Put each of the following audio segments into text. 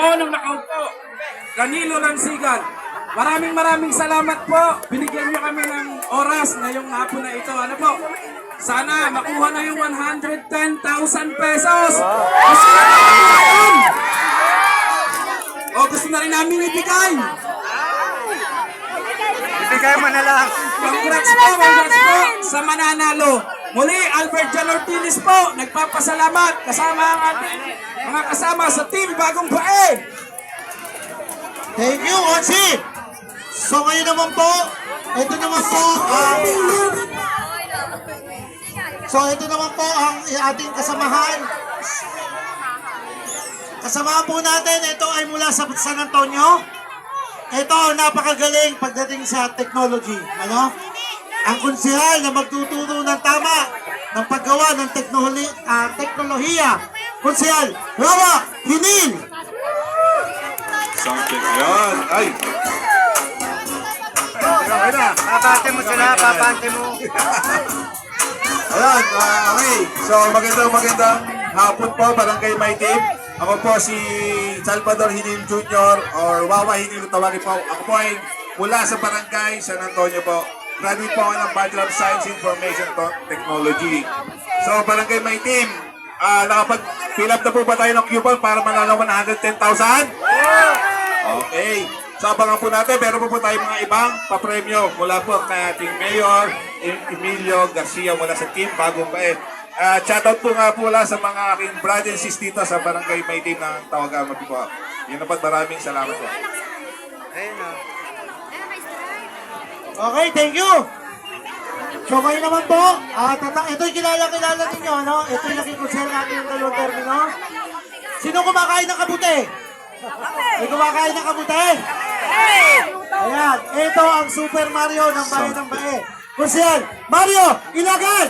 po nung nakaupo. Danilo Lansigan. Maraming salamat po. Binigyan niyo kami ng oras ngayong hapon na ito. Ano po? Sana makuha na yung 110,000 pesos. Gusto na namin. O gusto na rin namin ibigay. Ibigay mo na lang. Congrats po sa mananalo. Muli, Albert Jan Ortiz po, nagpapasalamat kasama ang ating mga kasama sa team Bagong Bae. Thank you, Onsi! So ngayon naman po, ito naman po ang ating kasamahan. Kasamahan po natin, ito ay mula sa San Antonio. Ito, napakagaling pagdating sa technology. Ano? Ang konsehal na magtuturo ng tama ng paggawa ng teknolohiya. Konsehal, Rawa Hinil! Something yan. Ay! Ayun na, papante mo sila, papante mo. Ayan, okay. So, magandang hapon po, Barangay My Team. Ako po si Salvador Hinil Jr. or Wawa Hinil tawagin po. Ako po ay mula sa Barangay San Antonio po. Graduate po ako ng Bachelor of Science Information Technology. So, Barangay My Team, nakapag-fill up na po ba tayo ng coupon para manalo 110,000? Okay. So, abangan po natin. Meron po tayong mga ibang papremyo mula po kay ating Mayor Emilio Garcia mula sa Team Bagong Bae. Shoutout po nga po sa mga aking brother and sis dito sa Barangay My Team ng Tawagan po. Yun na po, maraming salamat po. Ayun na. Okay, thank you. So ngayon naman po, ito'y kilala ninyo, no? Ito'y naging kusel natin yung dalawang termino. Sino kumakain ng kabute? May kumakain ng kabute? Ayan, ito ang Super Mario ng Bayan ng Bae. Kusel, Mario, ilagan!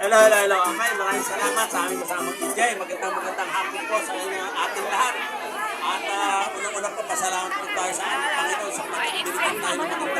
Hello. Okay, maraming salamat sa aming kasamang DJ. Magandang hapon po sa ating lahat. At unang-unang po, pasalamat po tayo sa aming Panginoon sa pagkakabilitan tayo ng maging